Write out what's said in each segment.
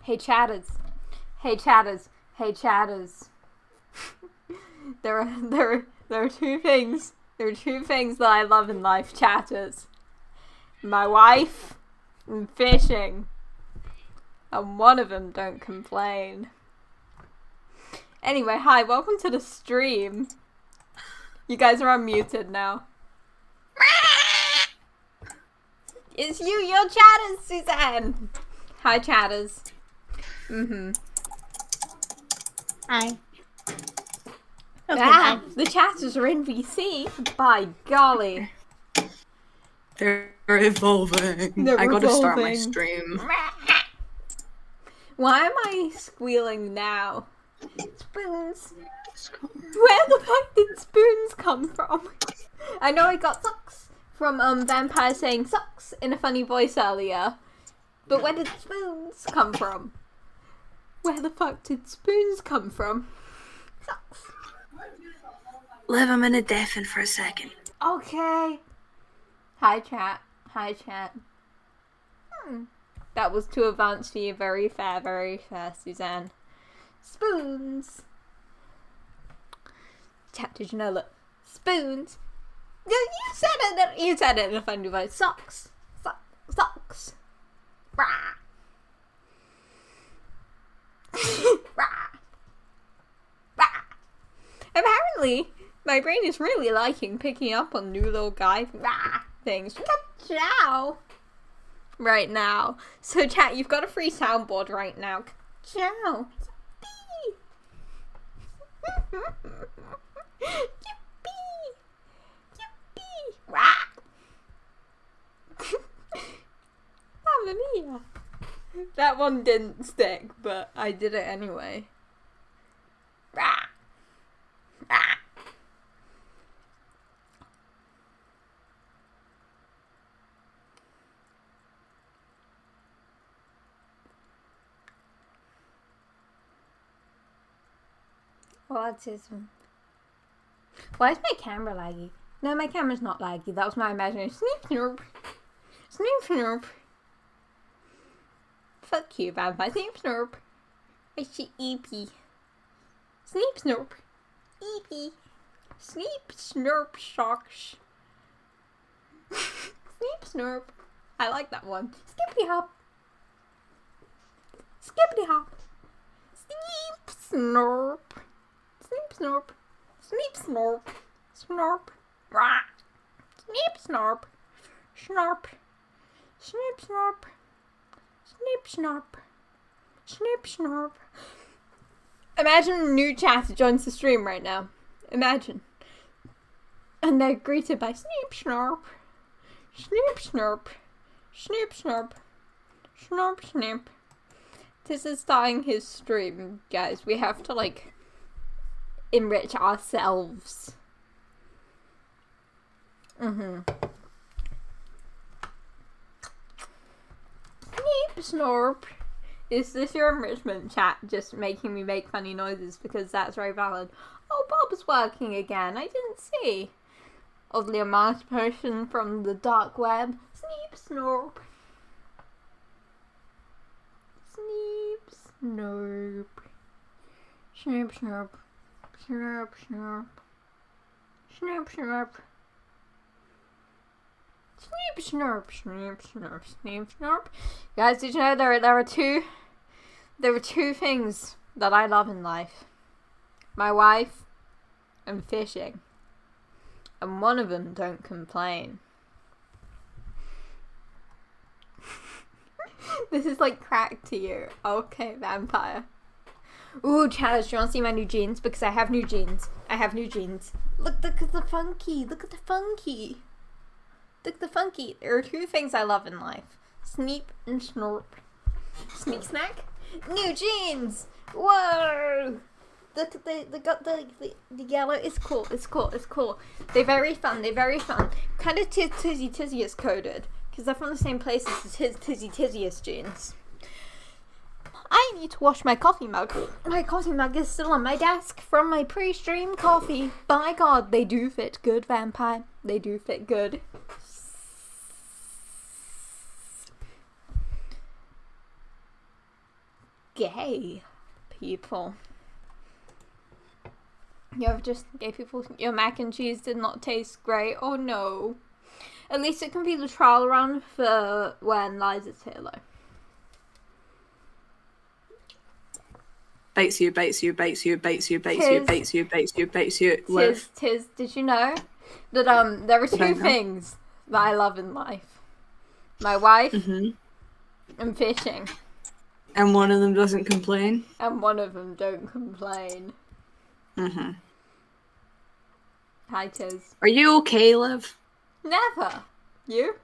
Hey chatters. Hey chatters. Hey chatters. there are two things. There are two things that I love in life, chatters. My wife and fishing. And one of them don't complain. Anyway, hi, welcome to the stream. You guys are unmuted now. It's you, your chatters, Suzanne. Hi, chatters. Hi. Okay, the chatters are in VC. By golly. They're evolving. I gotta start my stream. Why am I squealing now? Spoons. Where the fuck did spoons come from? I know I got socks from Vampire saying socks in a funny voice earlier. But where did spoons come from? Where the fuck did spoons come from? Socks. Liv, I'm in a deafen for a second. Okay. Hi chat. Hi chat. That was too advanced for you. Very fair, Suzanne. Spoons. Chat, did you know that? Spoons. You said it in a funny voice. Socks. Socks. Rah. Rah. Rah. Apparently, my brain is really liking picking up on new little guy things. Ciao. Right now. So chat, you've got a free soundboard right now. Ciao. Yippee. Yippee. Rah. Mamma mia. That one didn't stick, but I did it anyway. Rah. Rah. Autism. Why is my camera laggy? No, my camera's not laggy. That was my imagination. Snoop snoop. Snoop snoop. Fuck you, vampire. Snoop snoop. I see EP. Snoop snoop. EP. Snoop snoop socks. Snoop snoop. I like that one. Skippity hop. Skippity hop. Snoop snoop. Snoop snoop. Snoop snoop. Snoop. Rah. Snoop snoop. Snoop. Snoop snoop. Snoop snoop. Snoop snoop. Imagine a new chatter joins the stream right now. Imagine. And they're greeted by Snoop snoop. Snoop snoop. Snoop snoop. Snoop snoop. This is starting his stream, guys. We have to, like, enrich ourselves. Snoop snorp. Is this your enrichment chat just making me make funny noises because that's very valid? Oh, Bob's working again. I didn't see. Oddly a masked person from the dark web. Sneep snorp. Sneep snorp. Snoop snorp. Snoop snorp. Snoop snorp. Snoop snorp. Snoop snorp. Snoop snorp. Guys, did you know there are two things that I love in life? My wife and fishing. And one of them don't complain. This is like crack to you. Okay, vampire. Ooh, Chalice, do you want to see my new jeans? Because I have new jeans. I have new jeans. Look at the funky. Look at the funky. Look at the funky. There are two things I love in life. Sneep and snorp. Sneak snack? New jeans! Whoa! Look at they got the yellow. It's cool. It's cool. It's cool. They're very fun. They're very fun. Kind of Tizzy coded. Because they're from the same place as the Tizziest jeans. I need to wash my coffee mug. My coffee mug is still on my desk from my pre-stream coffee. By God, they do fit good, vampire. They do fit good. gay people. You ever just gay people? Your mac and cheese did not taste great. Oh no. At least it can be the trial run for when Liza's here, though. Bates you, bates you, bates you, bates you, bates you, bates you, bates you, bates you. Tis, did you know that there are two things that I love in life? My wife and fishing. And one of them doesn't complain. And one of them don't complain. Hi, Tiz. Are you okay, Liv? Never. You?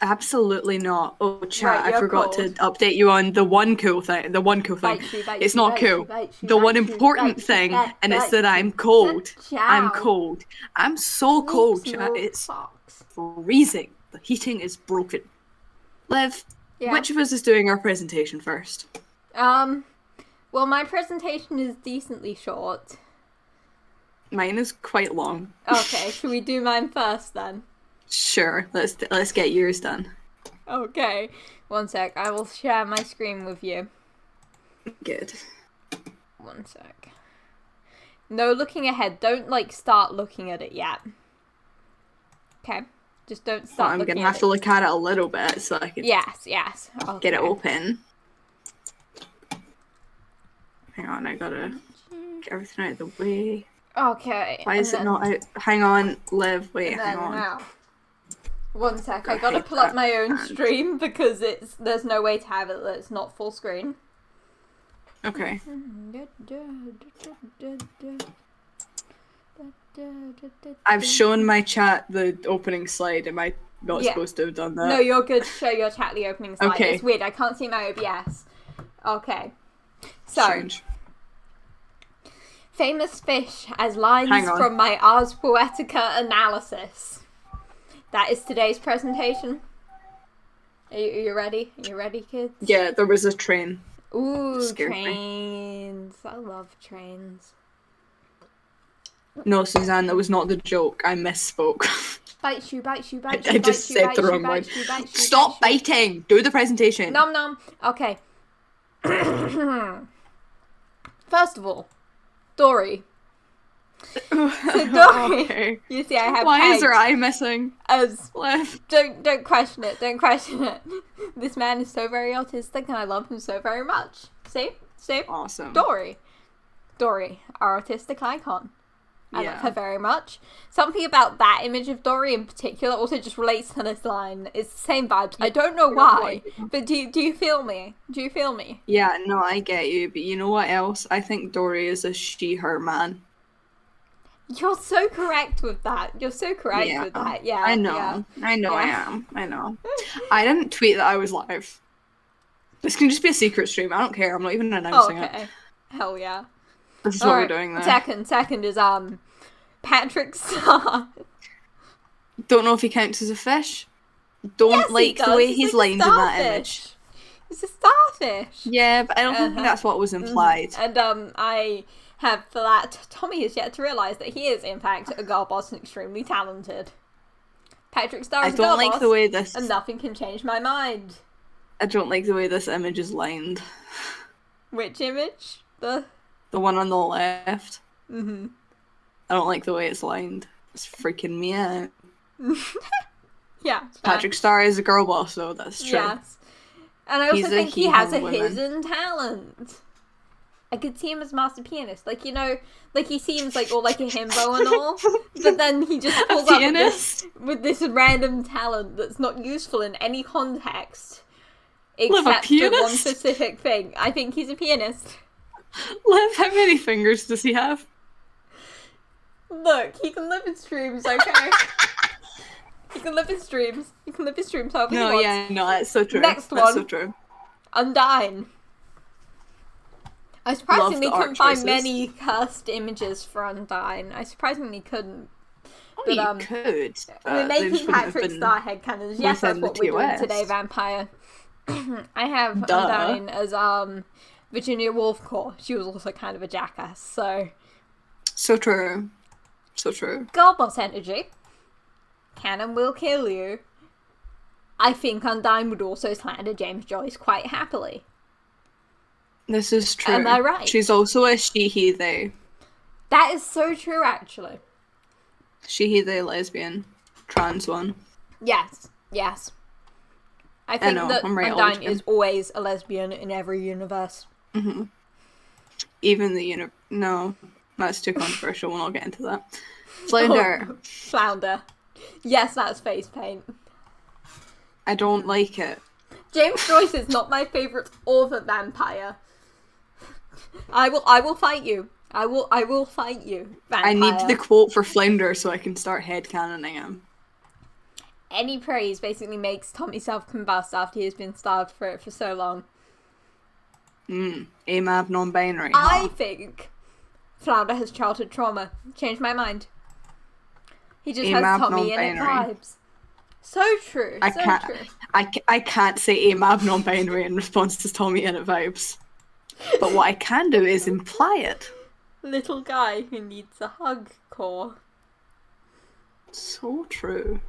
Absolutely not. Oh, chat, Right, I forgot to update you on the one cool thing. The one cool thing. It's not cool. The one important thing, and it's that I'm cold. I'm cold. I'm so cold, chat. It's freezing. The heating is broken. Liv, which of us is doing our presentation first? Well, my presentation is decently short. Mine is quite long. Okay, should we do mine first then? Sure, let's get yours done. Okay, one sec. I will share my screen with you. Good. One sec. No looking ahead. Don't start looking at it yet. Okay, just don't start. I'm gonna have to look at it a little bit so I can. Yes. Okay. Get it open. Hang on, I gotta get everything out of the way. Okay. Why is it not out? Hang on, Liv. Wait, hang on. Now. One sec. I gotta pull up my own stream because there's no way to have it that it's not full screen. Okay. I've shown my chat the opening slide. Am I not supposed to have done that? No, you're good to show your chat the opening slide. Okay. It's weird. I can't see my OBS. Okay. So. Strange. Famous fish as lines from my Ars Poetica analysis. That is today's presentation. Are you ready? Are you ready, kids? Yeah, there was a train. Ooh, trains. I love trains. No, Suzanne, that was not the joke. I misspoke. Bite you. I just said the wrong word. Stop biting! Do the presentation. Nom. Okay. First of all, Dory. So Dory, okay. You see, I have. Why is her eye missing? As Left. Don't question it. Don't question it. This man is so very autistic, and I love him so very much. See, awesome. Dory, our artistic icon. I love her Yeah. very much. Something about that image of Dory in particular also just relates to this line. It's the same vibes. I don't know why, but do you feel me? Do you feel me? Yeah, no, I get you, but you know what else? I think Dory is a she/her man. You're so correct with that. With that. Yeah. I know. Yeah. I am. I know. I didn't tweet that I was live. This can just be a secret stream. I don't care. I'm not even announcing it. Hell yeah. This is what we're doing there. Second is Patrick Star. Don't know if he counts as a fish. Don't like the way he's lined in that image. He's a starfish. Yeah, but I don't think that's what was implied. And I have for that, Tommy has yet to realise that he is in fact a girl boss and extremely talented. Patrick Star is a girl boss, the way this and nothing can change my mind. I don't like the way this image is lined. Which image? The one on the left. Mm-hmm. I don't like the way it's lined. It's freaking me out. Yeah. Patrick Star is a girl boss, though. That's true. Yes. And I also think he has a hidden talent. I could see him as master pianist. Like, you know, like he seems like all like a himbo and all, but then he just pulls up with this random talent that's not useful in any context. Except for one specific thing. I think he's a pianist. Liv, how many fingers does he have? Look, he can live in streams, okay? He can live in streams. He can live in streams however he wants. Yeah, no, that's so true. Next one. That's so true. Undyne. I surprisingly couldn't find many cursed images for Undyne. I surprisingly couldn't. Oh, but, you could. We're making Patrick Star headcanons. Yes, that's what we're doing today, Vampire. I have Undyne as Virginia Woolfcore. She was also kind of a jackass, so. So true. So true. Girl boss energy. Canon will kill you. I think Undyne would also slander James Joyce quite happily. This is true. Am I right? She's also a she, he, they. That is so true, actually. She, he, they, lesbian. Trans one. Yes. I think that Undyne is always a lesbian in every universe. Mm-hmm. Even the No, that's too controversial. We'll not get into that. Flounder. Oh, Flounder. Yes, that's face paint. I don't like it. James Joyce is not my favourite other vampire. I will fight you. I will fight you, vampire. I need the quote for Flounder so I can start headcanoning him. Any praise basically makes Tommy self-combust after he has been starved for it for so long. AMAB non-binary. I think Flounder has childhood trauma. Changed my mind. He just has Tommy in it vibes. So true. True. I can't say AMAB non-binary in response to Tommy in it vibes. But what I can do is imply it. Little guy who needs a hug core. So true.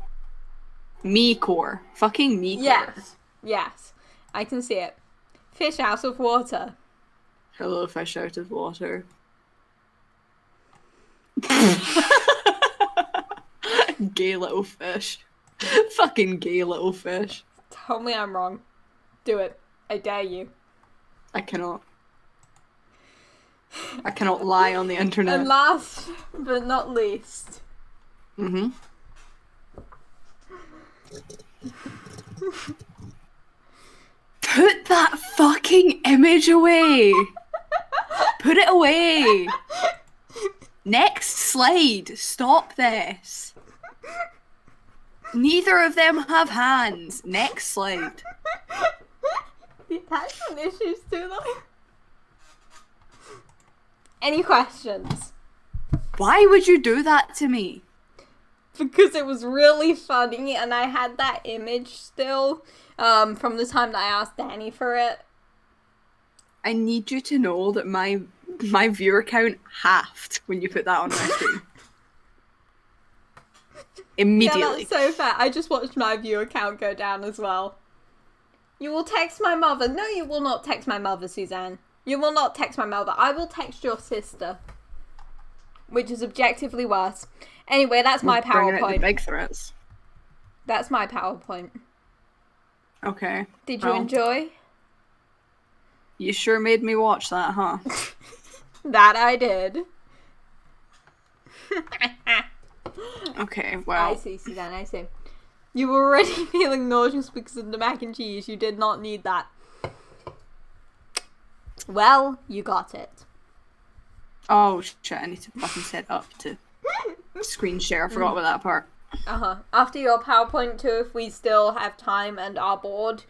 Me core. Fucking me core. Yes. I can see it. Fish out of water. Hello, fish out of water. Gay little fish. Fucking gay little fish. Tell me I'm wrong. Do it. I dare you. I cannot lie on the internet. And last but not least. Mm-hmm. Put that fucking image away! Put it away! Next slide! Stop this! Neither of them have hands. Next slide. The attachment issues too long. Any questions? Why would you do that to me? Because it was really funny and I had that image still from the time that I asked Danny for it. I need you to know that my viewer count halved when you put that on my screen. Immediately. Yeah, that's so fair. I just watched my viewer count go down as well. You will text my mother. No, you will not text my mother, Suzanne. You will not text my mother. I will text your sister. Which is objectively worse. Anyway, that's my PowerPoint. The big threats. That's my PowerPoint. Okay. Did you enjoy? You sure made me watch that, huh? That I did. Okay, well. I see, Suzanne, I see. You were already feeling nauseous because of the mac and cheese. You did not need that. Well, you got it. Oh, shit, I need to fucking set up to screen share. I forgot about that part. After your PowerPoint too, if we still have time and are bored,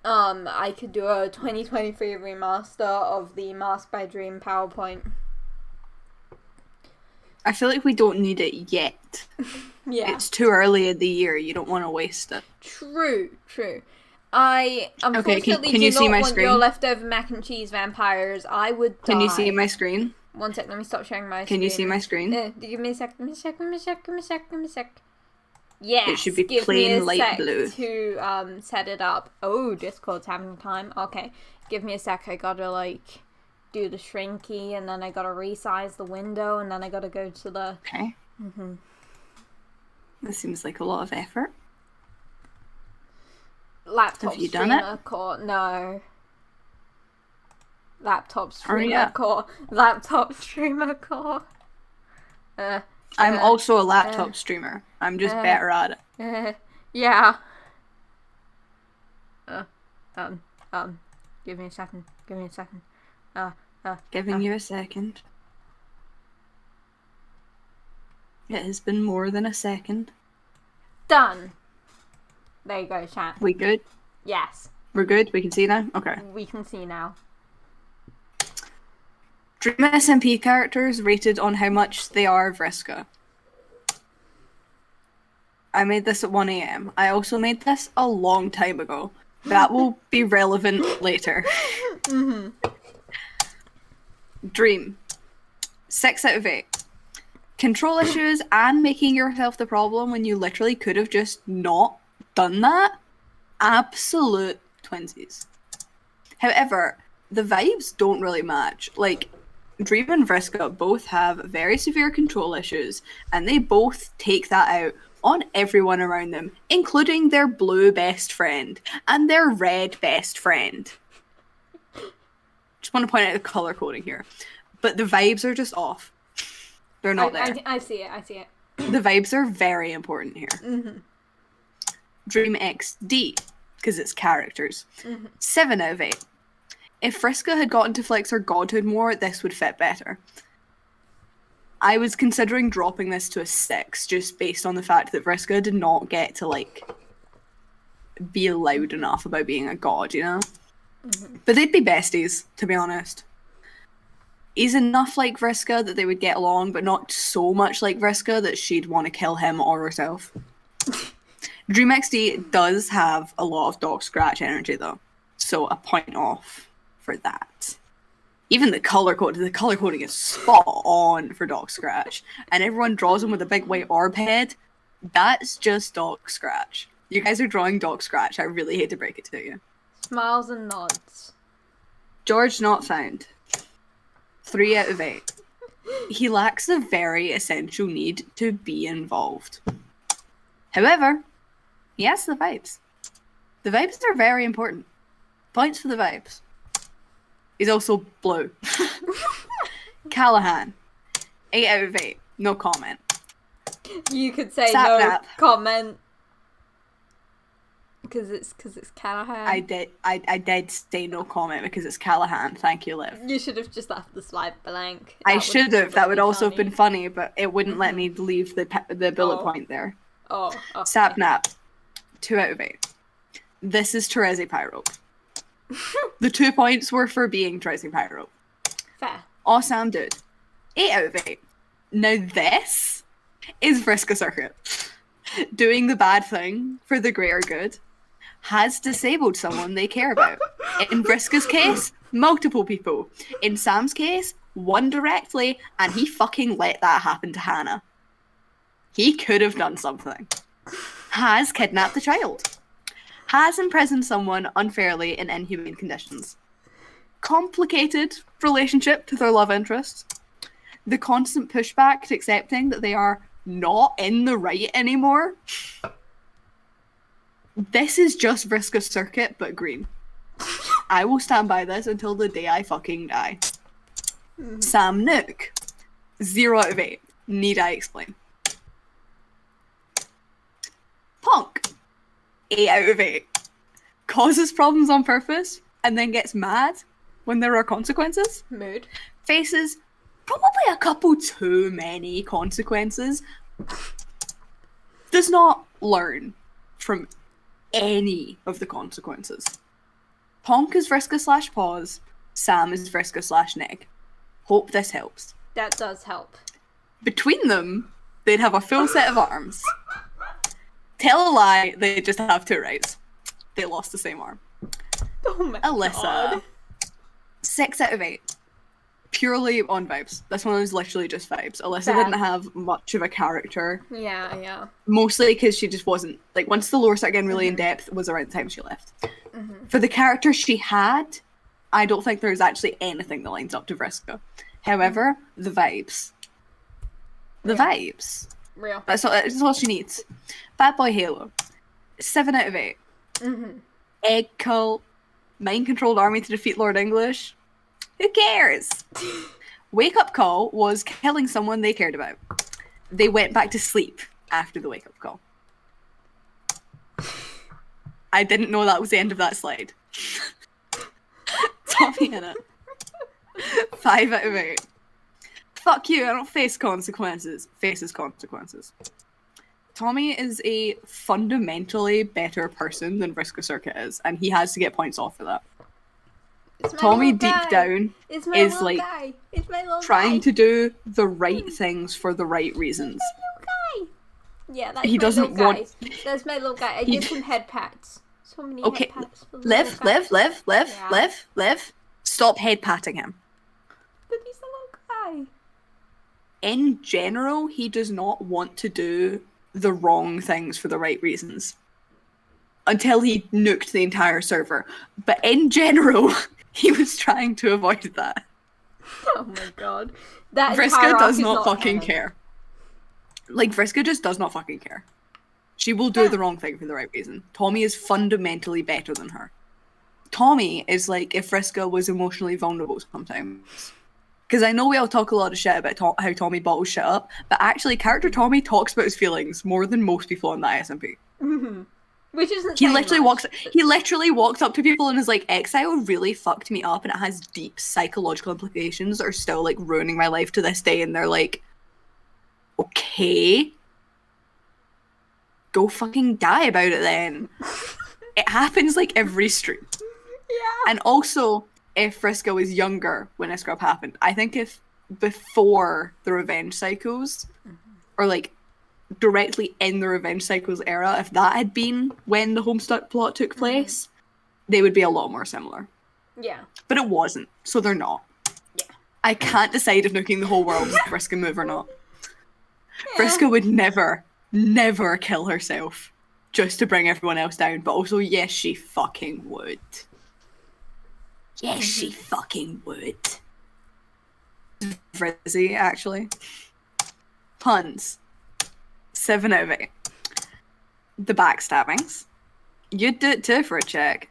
I could do a 2023 remaster of the Masked by Dream PowerPoint. I feel like we don't need it yet. Yeah. It's too early in the year. You don't want to waste it. True. I unfortunately can you do see not my want screen? your leftover mac and cheese vampires. I would die. Can you see my screen? One sec, let me stop sharing my screen. Can you see my screen? Give me a sec. Yes. It should be give plain me a light sec blue. to set it up. Oh, Discord's having time. Okay, give me a sec. I gotta do the shrinky, and then I gotta resize the window, and then I gotta go to the. Okay. This seems like a lot of effort. Laptop Have you done streamer it? core. No. Laptop streamer core. Laptop streamer core. I'm also a laptop streamer. I'm just better at it. Yeah. Give me a second. Giving you a second. It has been more than a second. Done. There you go, chat. We good? Yes. We're good? We can see now? Okay. We can see now. Dream SMP characters rated on how much they are Vriska. I made this at 1 AM. I also made this a long time ago. That will be relevant later. Dream. 6 out of 8. Control issues and making yourself the problem when you literally could have just not done that. Absolute twinsies. However, the vibes don't really match. Like, Dream and Vriska both have very severe control issues, and they both take that out on everyone around them, including their blue best friend and their red best friend. Just want to point out the color coding here. But the vibes are just off. They're not there. I see it. The vibes are very important here. Mm-hmm. Dream XD, because it's characters. 7 out of 8. If Vriska had gotten to flex her godhood more, this would fit better. I was considering dropping this to a 6, just based on the fact that Vriska did not get to, like, be loud enough about being a god, you know? But they'd be besties, to be honest. He's enough like Vriska that they would get along, but not so much like Vriska that she'd want to kill him or herself. Dream XD does have a lot of dog scratch energy, though. So a point off for that. Even the color coding is spot on for dog scratch. And everyone draws him with a big white orb head. That's just dog scratch. You guys are drawing dog scratch. I really hate to break it to you. Smiles and nods. George not found. 3 out of 8. He lacks the very essential need to be involved. However, he has the vibes. The vibes are very important. Points for the vibes. He's also blue. Callahan. 8 out of 8. No comment. You could say Sapnap. No comment. Because it's Callahan. I did say no comment because it's Callahan. Thank you, Liv. You should have just left the slide blank. I should have. That would also have been funny, but it wouldn't let me leave the bullet point there. Oh. Okay. Sapnap. 2 out of 8. This is Terezi Pyro. The 2 points were for being Terezi Pyro. Fair. Awesome dude. 8 out of 8. Now this is Vriska Circuit. Doing the bad thing for the greater good has disabled someone they care about. In Vriska's case, multiple people. In Sam's case, one directly, and he fucking let that happen to Hannah. He could have done something. Has kidnapped a child. Has imprisoned someone unfairly in inhumane conditions. Complicated relationship to their love interest. The constant pushback to accepting that they are not in the right anymore. This is just Vriska Circuit, but green. I will stand by this until the day I fucking die. Sam Nook. 0 out of 8. Need I explain? Punk. 8 out of 8. Causes problems on purpose and then gets mad when there are consequences. Mood. Faces probably a couple too many consequences. Does not learn from any of the consequences. Ponk is Vriska / Pause. Sam is Vriska / Nick. Hope this helps. That does help. Between them, they'd have a full set of arms. Tell a lie, they just have 2 rights. They lost the same arm. Oh my Alyssa. God. 6 out of 8. Purely on vibes. This one was literally just vibes. Alyssa Fair. didn't have much of a character. Yeah. Mostly because she just wasn't, like, once the lore started getting really in depth was around the time she left. For the character she had, I don't think there's actually anything that lines up to Vriska. However, the vibes. The vibes. Real. That's all she needs. Bad Boy Halo. 7 out of 8. Egg cult. Mind-controlled army to defeat Lord English. Who cares? Wake-up call was killing someone they cared about. They went back to sleep after the wake-up call. I didn't know that was the end of that slide. Tommy in it. 5 out of 8. Fuck you, I don't face consequences. Faces consequences. Tommy is a fundamentally better person than Vriska Circuit is, and he has to get points off for that. Tommy deep down is like trying to do the right things for the right reasons. Yeah, that's he doesn't want. That's my little guy. I give him head pats. So many okay, head pats for the live. Stop head patting him. But he's a little guy. In general, he does not want to do the wrong things for the right reasons. Until he nuked the entire server. But in general, He was trying to avoid that. Oh my god. That Vriska does not fucking care. Like, Vriska just does not fucking care. She will do the wrong thing for the right reason. Tommy is fundamentally better than her. Tommy is like if Vriska was emotionally vulnerable sometimes. Because I know we all talk a lot of shit about how Tommy bottles shit up, but actually character Tommy talks about his feelings more than most people on the SMP. Mm-hmm. Which isn't he literally walks up to people and is like, exile really fucked me up and it has deep psychological implications that are still like ruining my life to this day, and they're like, okay, go fucking die about it then. It happens like every stream. Yeah. And also, if Vriska was younger when this scrub happened, I think if before the revenge cycles, or like directly in the revenge cycles era, if that had been when the Homestuck plot took place, they would be a lot more similar. Yeah. But it wasn't, so they're not. Yeah. I can't decide if nuking the whole world is a Vriska move or not. Yeah. Vriska would never kill herself just to bring everyone else down, but also, yes, she fucking would. Yes, she fucking would. Frizzy, actually. Puns. 7 out of 8. The backstabbings. You'd do it too for a check.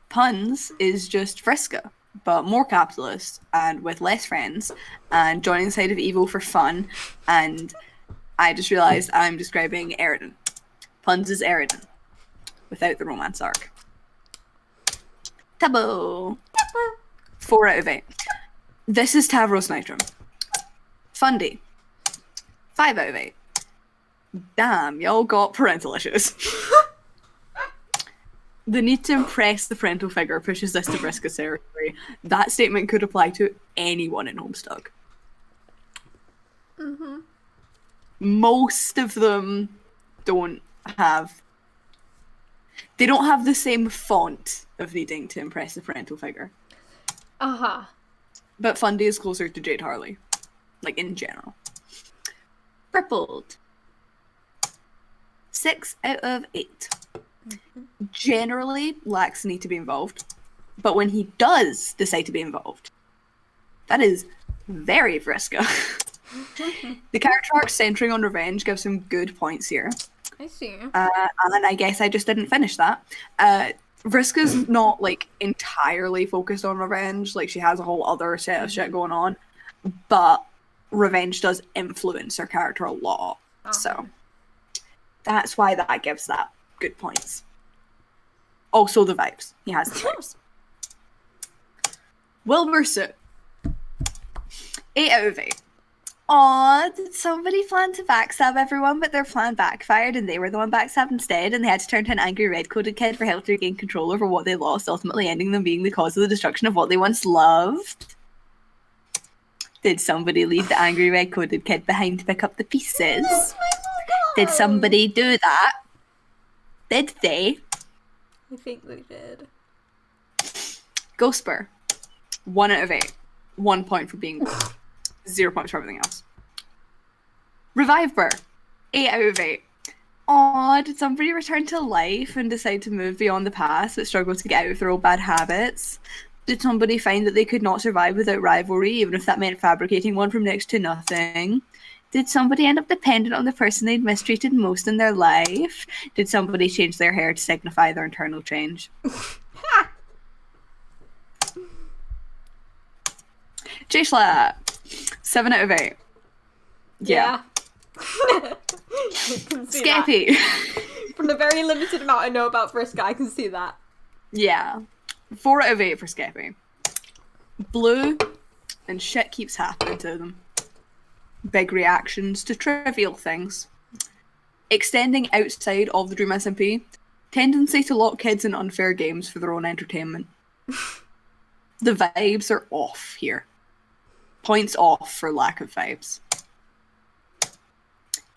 Puns is just Vriska, but more capitalist and with less friends and joining the side of evil for fun. And I just realised I'm describing Eridan. Puns is Eridan without the romance arc. Tabo. 4 out of 8. This is Tavros Nitro. Fundy. 5 out of 8. Damn, y'all got parental issues. The need to impress the parental figure pushes this to Vriska territory. That statement could apply to anyone in Homestuck. Mm-hmm. Most of them don't have the same font of needing to impress the parental figure. Uh-huh. But Fundy is closer to Jade Harley. Like, in general. Rippled. 6 out of 8. Mm-hmm. Generally lacks the need to be involved. But when he does decide to be involved, that is very Vriska. The character arc centering on revenge gives him good points here. I see. And I guess I just didn't finish that. Vriska's not, like, entirely focused on revenge. Like, she has a whole other set of shit going on. But revenge does influence her character a lot. Okay. So, that's why that gives that good points. Also the vibes. He has the vibes. Wilbur Suit. 8 out of 8. Aw, did somebody plan to backstab everyone, but their plan backfired and they were the one backstabbed instead, and they had to turn to an angry red-coated kid for help to regain control over what they lost, ultimately ending them being the cause of the destruction of what they once loved? Did somebody leave the angry red-coated kid behind to pick up the pieces? Oh my God. Did somebody do that? Did they? I think they did. Ghostbur. 1 out of 8. 1 point for being 0 points for everything else. Revive Burr. 8 out of 8. Aw, did somebody return to life and decide to move beyond the past but struggle to get out of their old bad habits? Did somebody find that they could not survive without rivalry, even if that meant fabricating one from next to nothing? Did somebody end up dependent on the person they'd mistreated most in their life? Did somebody change their hair to signify their internal change? J-Slap. 7 out of 8. Yeah. Scappy. From the very limited amount I know about Vriska, I can see that. Yeah. 4 out of 8 for Scappy. Blue, and shit keeps happening to them. Big reactions to trivial things. Extending outside of the Dream SMP. Tendency to lock kids in unfair games for their own entertainment. The vibes are off here. Points off for lack of vibes.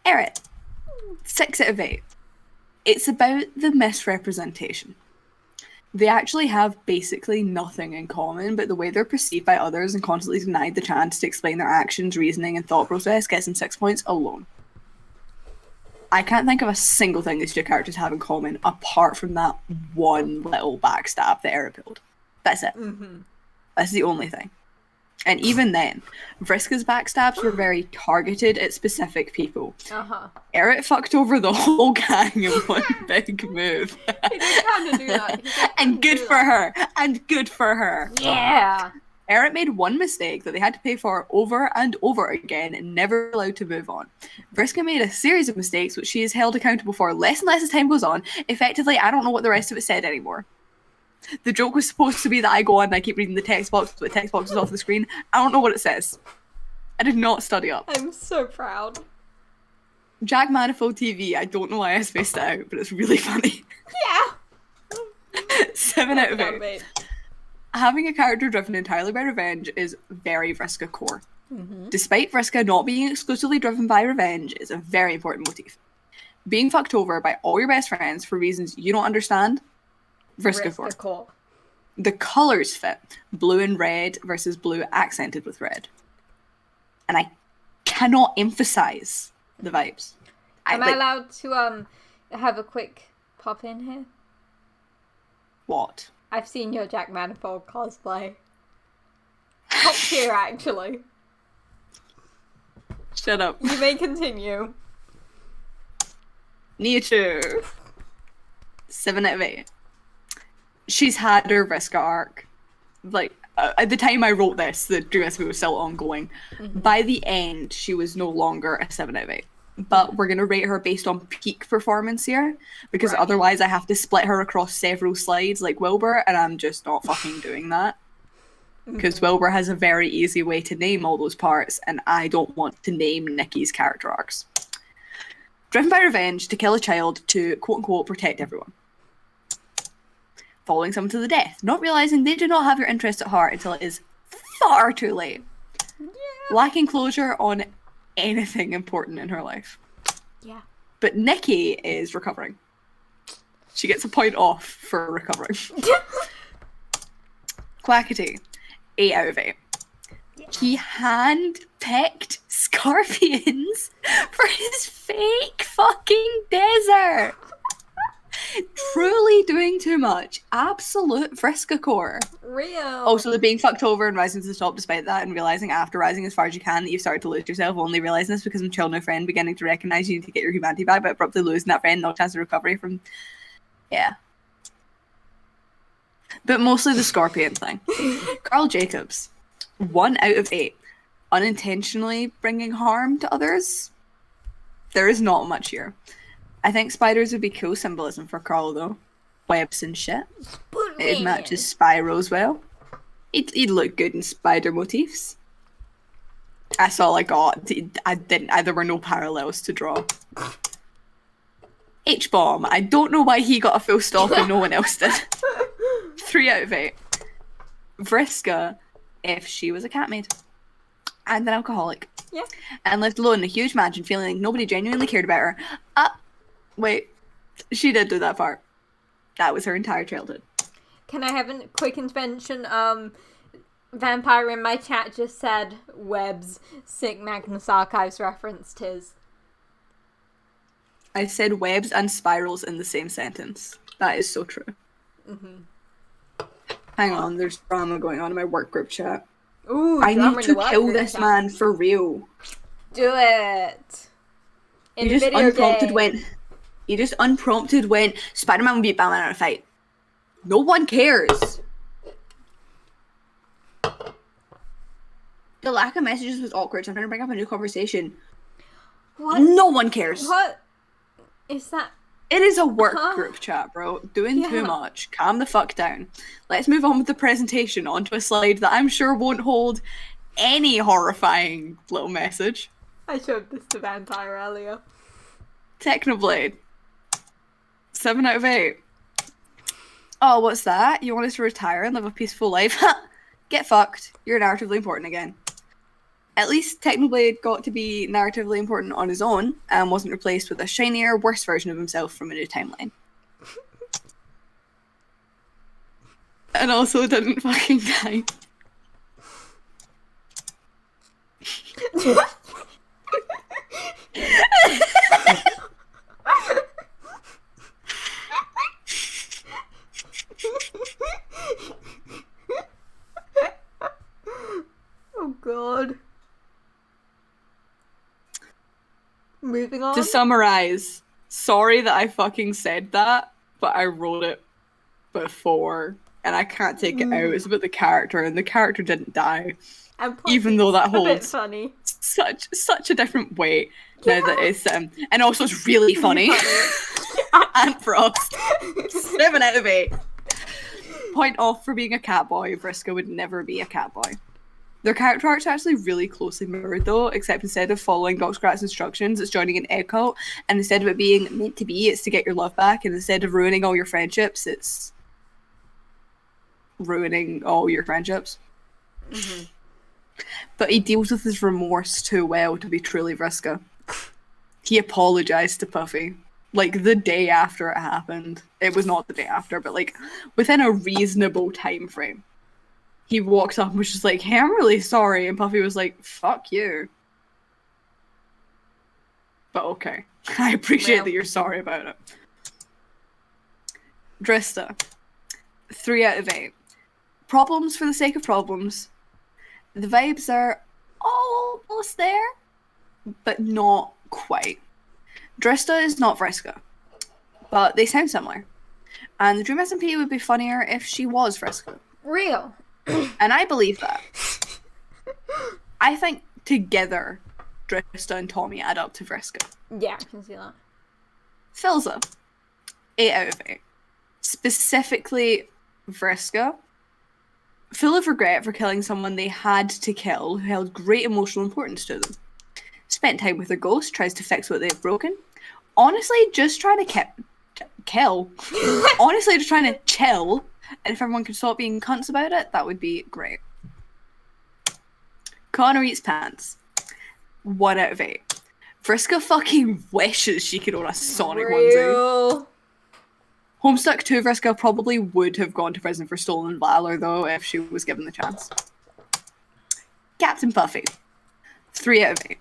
Eric. 6 out of 8. It's about the misrepresentation. They actually have basically nothing in common, but the way they're perceived by others and constantly denied the chance to explain their actions, reasoning, and thought process gets them 6 points alone. I can't think of a single thing these two characters have in common apart from that one little backstab that Eric pulled. That's it. Mm-hmm. That's the only thing. And even then, Vriska's backstabs were very targeted at specific people. Eric fucked over the whole gang in one big move. He did kind of do that. And good for her. And good for her. Yeah. Eric made one mistake that they had to pay for over and over again and never allowed to move on. Vriska made a series of mistakes which she is held accountable for less and less as time goes on. Effectively, I don't know what the rest of it said anymore. The joke was supposed to be that I go on and I keep reading the text box, but the text box is off the screen. I don't know what it says. I did not study up. I'm so proud. Jack Manifold TV, I don't know why I spaced it out, but it's really funny. Yeah. 7 out of 8. Having a character driven entirely by revenge is very Vriska core. Despite Vriska not being exclusively driven by revenge, it's a very important motif. Being fucked over by all your best friends for reasons you don't understand, Vriska core. The colours fit. Blue and red versus blue accented with red. And I cannot emphasize the vibes. Am I allowed to have a quick pop in here? What? I've seen your Jack Manifold cosplay. Top tier, actually. Shut up. You may continue. Nature. 7 out of 8. She's had her Vriska arc. Like, at the time I wrote this, the Dream Recipe was still ongoing. By the end, she was no longer a 7 out of 8. But we're going to rate her based on peak performance here, because otherwise I have to split her across several slides like Wilbur, and I'm just not fucking doing that. Because Wilbur has a very easy way to name all those parts, and I don't want to name Nikki's character arcs. Driven by revenge to kill a child to quote-unquote protect everyone. Following someone to the death, not realising they do not have your interests at heart until it is far too late. Yeah. Lacking closure on anything important in her life. Yeah. But Nikki is recovering. She gets a point off for recovering. Quackity, 8 out of 8. Yeah. He hand-picked scorpions for his fake fucking desert. Truly doing too much. Absolute Vriska core. Real. Also, the being fucked over and rising to the top despite that, and realising after rising as far as you can that you've started to lose yourself, only realising this because of children and friend beginning to recognise you need to get your humanity back, but abruptly losing that friend, no chance of recovery from... Yeah. But mostly the scorpion thing. Carl Jacobs, 1 out of 8. Unintentionally bringing harm to others? There is not much here. I think spiders would be cool symbolism for Carl, though. Webs and shit. It matches Spyro's well. He'd look good in spider motifs. That's all I got. There were no parallels to draw. H-bomb. I don't know why he got a full stop and no one else did. 3 out of 8. Vriska, if she was a cat maid. And an alcoholic. Yeah. And lived alone in a huge mansion feeling like nobody genuinely cared about her. Wait, she did do that part. That was her entire childhood. Can I have a quick intervention? Vampire in my chat just said Webb's sick Magnus Archives reference tis. I said webs and spirals in the same sentence. That is so true. Hang on, there's drama going on in my work group chat. Ooh, I need to kill this man for real. Do it. In you just unprompted went, Spider-Man will beat Batman in a fight. No one cares. The lack of messages was awkward, so I'm trying to bring up a new conversation. What? No one cares. What is that? It is a work group chat, bro. Doing too much. Calm the fuck down. Let's move on with the presentation onto a slide that I'm sure won't hold any horrifying little message. I showed this to Vampire earlier. Technoblade. 7 out of 8. Oh, what's that? You want us to retire and live a peaceful life? Get fucked. You're narratively important again. At least Technoblade got to be narratively important on his own and wasn't replaced with a shinier, worse version of himself from a new timeline. And also didn't fucking die. god. Moving on. To summarize, sorry that I fucking said that, but I wrote it before, and I can't take it out. It's about the character, and the character didn't die. Even though that holds funny. such a different weight now that it's and also it's really funny. And Frost, 7 out of 8. Point off for being a cat boy. Vriska would never be a cat boy. Their character arcs are actually really closely mirrored though, except instead of following Doxcrat's instructions, it's joining an egg cult, and instead of it being meant to be, it's to get your love back, and instead of ruining all your friendships, it's ruining all your friendships. Mm-hmm. But he deals with his remorse too well to be truly Vriska. He apologized to Puffy. Like, the day after it happened. It was not the day after, but, like, within a reasonable time frame. He walked up and was just like, hey, I'm really sorry. And Puffy was like, fuck you. But okay. I appreciate that you're sorry about it. Drista. 3 out of 8. Problems for the sake of problems. The vibes are almost there, but not quite. Drista is not Vriska, but they sound similar. And the Dream SMP would be funnier if she was Vriska. Real. And I believe that. I think together, Drista and Tommy add up to Vriska. Yeah, I can see that. Philza. 8 out of 8. Specifically, Vriska. Full of regret for killing someone they had to kill who held great emotional importance to them. Spent time with their ghost, tries to fix what they've broken. Honestly, just trying to kill. Honestly, just trying to chill. And if everyone could stop being cunts about it, that would be great. Connor eats pants. 1 out of 8. Vriska fucking wishes she could own a Sonic onesie. Homestuck 2 Vriska probably would have gone to prison for stolen valor, though, if she was given the chance. Captain Puffy. 3 out of 8.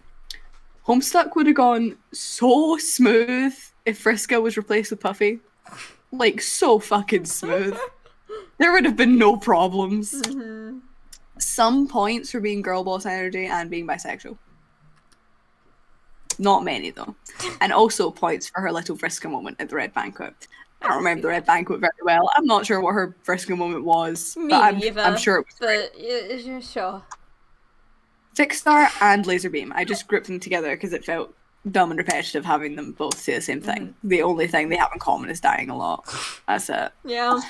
Homestuck would have gone so smooth if Vriska was replaced with Puffy. Like, so fucking smooth. There would have been no problems. Mm-hmm. Some points for being girl boss energy and being bisexual. Not many, though. And also points for her little Vriska moment at the Red Banquet. I don't remember the Red Banquet very well. I'm not sure what her Vriska moment was. Me but neither. I'm sure it was but sure. Fixstar and Laserbeam. I just grouped them together because it felt dumb and repetitive having them both say the same thing. Mm-hmm. The only thing they have in common is dying a lot. That's it. Yeah.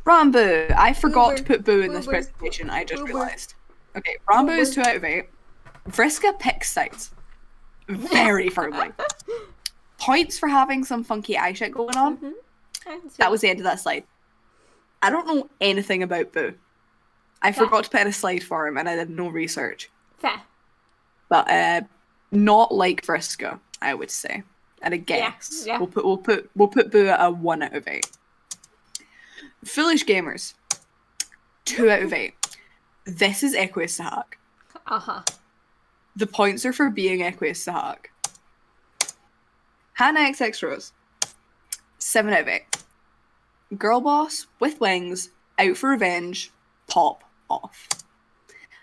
Rambo. I forgot to put Boo in this presentation. I just realised. Okay, Rambo is 2 out of 8. Vriska picks sides. Very firmly. Points for having some funky eye shit going on. Mm-hmm. That was the end of that slide. I don't know anything about Boo. I forgot to put in a slide for him and I did no research. Fair. But not like Vriska, I would say. At a guess. Yeah. We'll put Boo at a 1 out of 8. Foolish Gamers. 2 out of 8. This is Equius Sahak. Uh-huh. The points are for being Equius Sahak. Hannah XX Rose. 7 out of 8. Girl boss, with wings, out for revenge, pop off.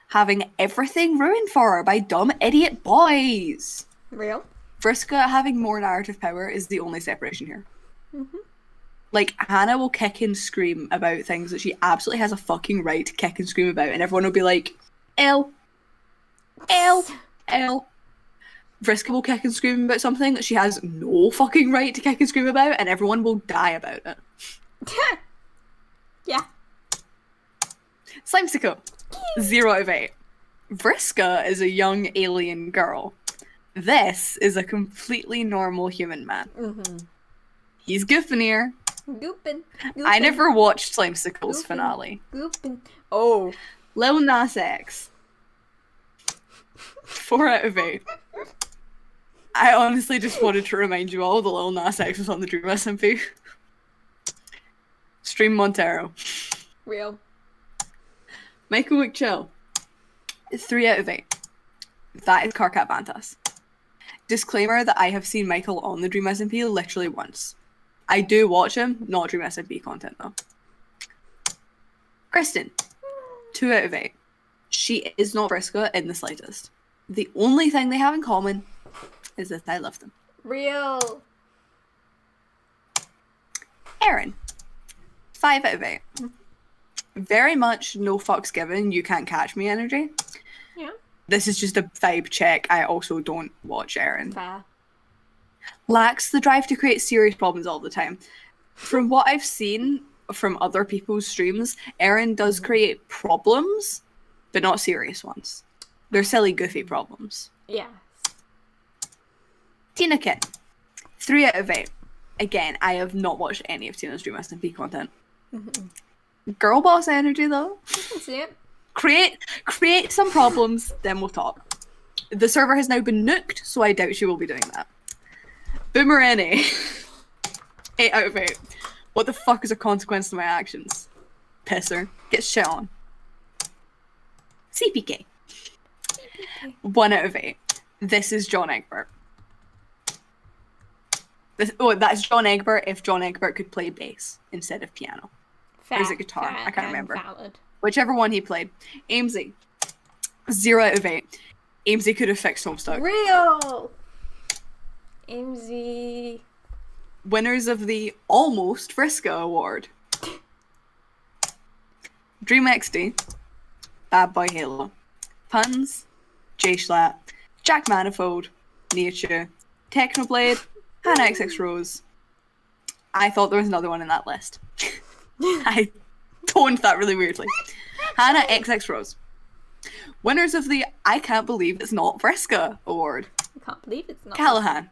Having everything ruined for her by dumb idiot boys. Real? Vriska having more narrative power is the only separation here. Mm-hmm. Like, Hannah will kick and scream about things that she absolutely has a fucking right to kick and scream about, and everyone will be like, L. Vriska will kick and scream about something that she has no fucking right to kick and scream about, and everyone will die about it. Yeah. Slimesicle. 0 out of 8. Vriska is a young alien girl. This is a completely normal human man. Mm-hmm. He's goofing here. Goopin'. I never watched Slimesicle's finale. Goopin'. Oh. Lil Nas X. 4 out of 8. I honestly just wanted to remind you all that Lil Nas X was on the Dream SMP. Stream Montero. Real. Michael McChill. 3 out of 8. That is Carcat Bantas. Disclaimer that I have seen Michael on the Dream SMP literally once. I do watch him, not Dream SMP content though. Kristen. 2 out of 8. She is not Vriska in the slightest. The only thing they have in common is that I love them. Real. Erin. 5 out of 8. Very much no fucks given, you can't catch me energy. Yeah. This is just a vibe check. I also don't watch Erin. Fair. Lacks the drive to create serious problems all the time. From what I've seen from other people's streams, Erin does create problems, but not serious ones. They're silly, goofy problems. Yes. Tina Kit. 3 out of 8. Again, I have not watched any of Tina's Dream SMP content. Girl boss energy, though. I can see it. Create some problems, then we'll talk. The server has now been nuked, so I doubt she will be doing that. Boomerang. 8 out of 8. What the fuck is a consequence to my actions? Pisser. Get shit on. CPK. 1 out of 8. This is John Egbert. That's John Egbert if John Egbert could play bass instead of piano. Or is it guitar? I can't remember. Valid. Whichever one he played. Amesy. 0 out of 8. Amesy could have fixed Homestuck. Real! Amesy. Winners of the Almost Vriska Award. Dream XD. Bad Boy Halo. Puns. J Schlatt. Jack Manifold. Nietzsche. Technoblade. Hannah XX Rose. I thought there was another one in that list. I toned that really weirdly. Hannah XX Rose. Winners of the I Can't Believe It's Not Vriska Award. I can't believe it's not. Callahan.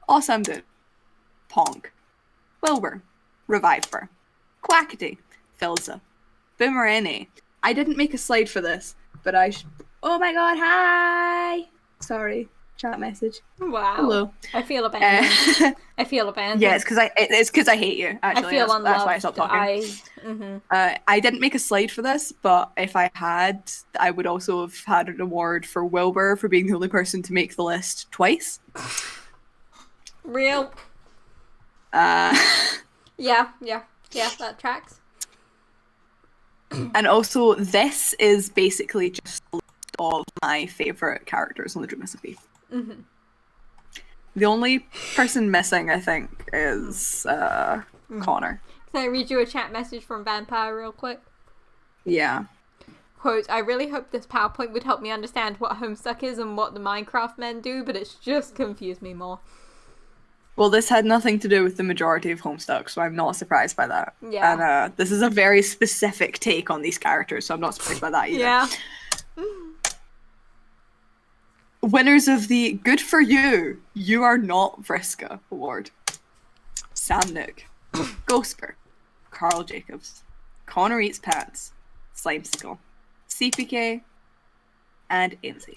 Awesome Dude. Ponk. Wilbur. Reviver. Quackity. Filza. Boomerang. I didn't make a slide for this, but oh my god, hi! Sorry. Chat message. Wow. Hello. I feel abandoned. I feel abandoned. Yeah, it's because I hate you. Actually, I feel unloved. That's why I stopped talking. I didn't make a slide for this, but if I had, I would also have had an award for Wilbur for being the only person to make the list twice. Real. Yeah, that tracks. And also, this is basically just a list of my favourite characters on the Dream SMP. The only person missing, I think, is Connor. Can I read you a chat message from Vampire real quick? Yeah. Quote, I really hope this PowerPoint would help me understand what Homestuck is and what the Minecraft men do, but it's just confused me more. Well, this had nothing to do with the majority of Homestuck, so I'm not surprised by that. Yeah. And this is a very specific take on these characters, so I'm not surprised by that either. Yeah. Winners of the Good For You, You Are Not Vriska Award. Sam Nook. Ghostber. Carl Jacobs. Connor Eats Pants. Slimesicle. CPK. And Amesy.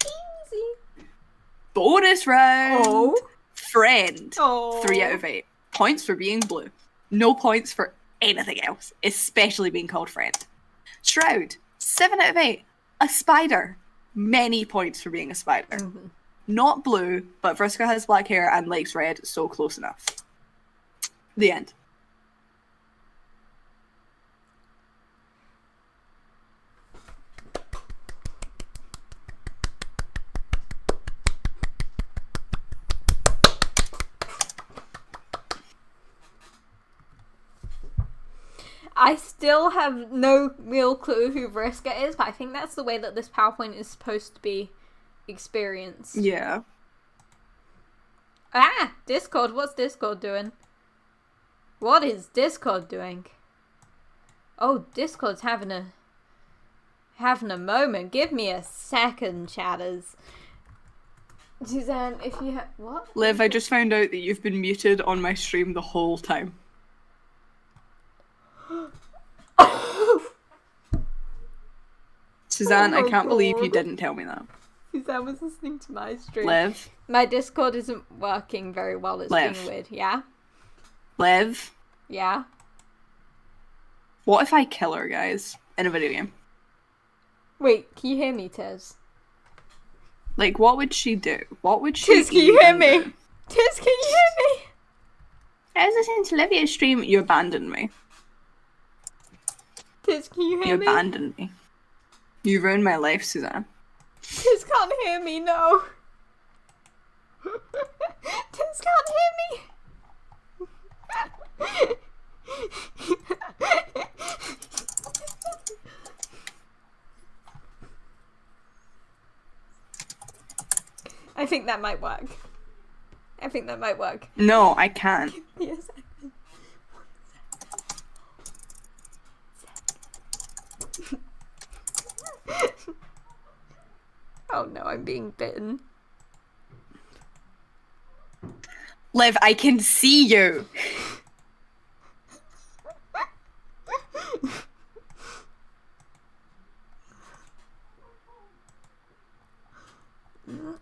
Bonus round! Oh. Friend. Oh. 3 out of 8. Points for being blue. No points for anything else, especially being called friend. Shroud. 7 out of 8. A spider. Many points for being a spider. Not blue, but Vriska has black hair and likes red, so close enough. The end. I still have no real clue who Vriska is, but I think that's the way that this PowerPoint is supposed to be experienced. Yeah. Ah! Discord, what's Discord doing? What is Discord doing? Oh, Discord's having a moment. Give me a second, chatters. Suzanne, if you have... What? Liv, I just found out that you've been muted on my stream the whole time. Suzanne, I can't believe you didn't tell me that. Suzanne was listening to my stream. Liv? My Discord isn't working very well. It's Liv. being weird. Yeah? Liv? Yeah? What if I kill her, guys, in a video game? Wait, can you hear me, Tiz? Like, what would she do? What would she Tiz, can you hear me? do? Tiz, can you hear me? I was listening to Livia's stream. You abandoned me. Tiz, can you hear me? You abandoned me. You ruined my life, Suzanne. Tiz can't hear me, no. Tiz can't hear me. I think that might work. No, I can't. Yes. Oh no, I'm being bitten. Liv, I can see you.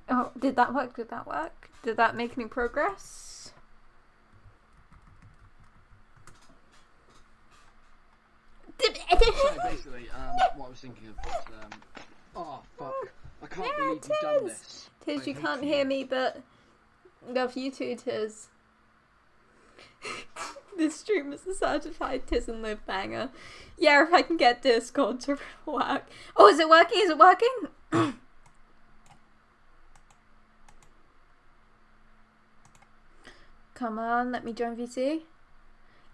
Oh, did that work? Did that make any progress? So basically, what I was thinking of was, oh fuck, I can't believe you've done this. Tiz, you can't hear me, but love you too, Tiz. This stream is a certified Tiz and Liv banger. Yeah, if I can get Discord to work. Oh, is it working? Come on, let me join VC.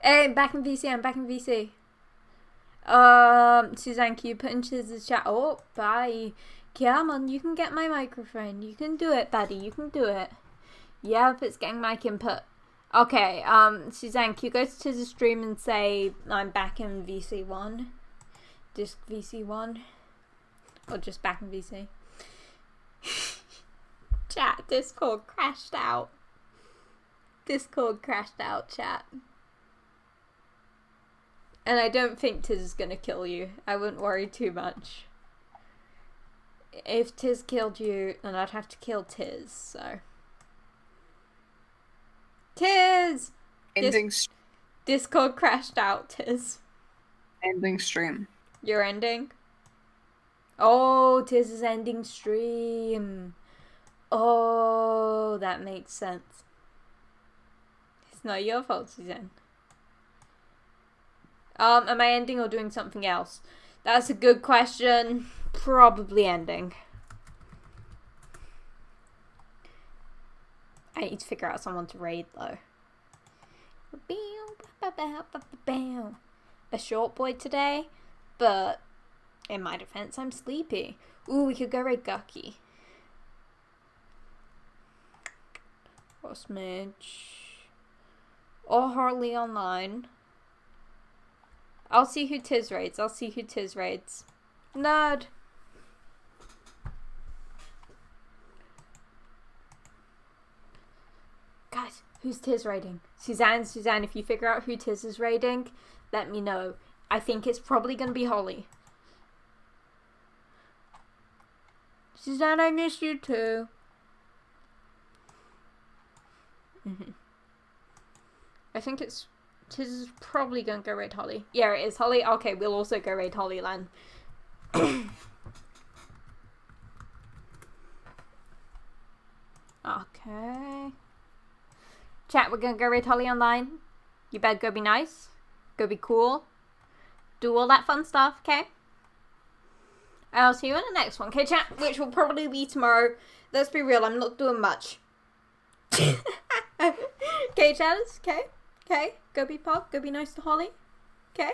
Hey, I'm back in VC. Suzanne, can you put in Tiz's chat? Oh, bye. Come on, you can get my microphone. You can do it, buddy. You can do it. Yep, it's getting mic input. Okay, Suzanne, can you go to Tiz's stream and say I'm back in VC1? Just VC1? Or just back in VC? Chat, Discord crashed out. Chat. And I don't think Tiz is gonna kill you. I wouldn't worry too much. If Tiz killed you, then I'd have to kill Tiz, so. Tiz! Discord crashed out, Tiz. Ending stream. You're ending? Oh, Tiz is ending stream. Oh, that makes sense. It's not your fault, Suzanne. Am I ending or doing something else? That's a good question. Probably ending. I need to figure out someone to raid though. A short boy today, but in my defense, I'm sleepy. Ooh, we could go raid Gucky. Or Smidge. Or Harley online. I'll see who Tiz raids. Nerd. Guys, who's Tiz raiding? Suzanne, if you figure out who Tiz is raiding, let me know. I think it's probably going to be Holly. Suzanne, I miss you too. I think it's... Tiz is probably going to go raid Holly. Yeah, it is Holly. Okay, we'll also go raid Holly Lan. Okay. Chat, we're going to go raid Holly online. You better go be nice. Go be cool. Do all that fun stuff, okay? I'll see you in the next one. Okay, chat, which will probably be tomorrow. Let's be real, I'm not doing much. Okay, chatters, okay? Okay, go be pop, go be nice to Holly. Okay?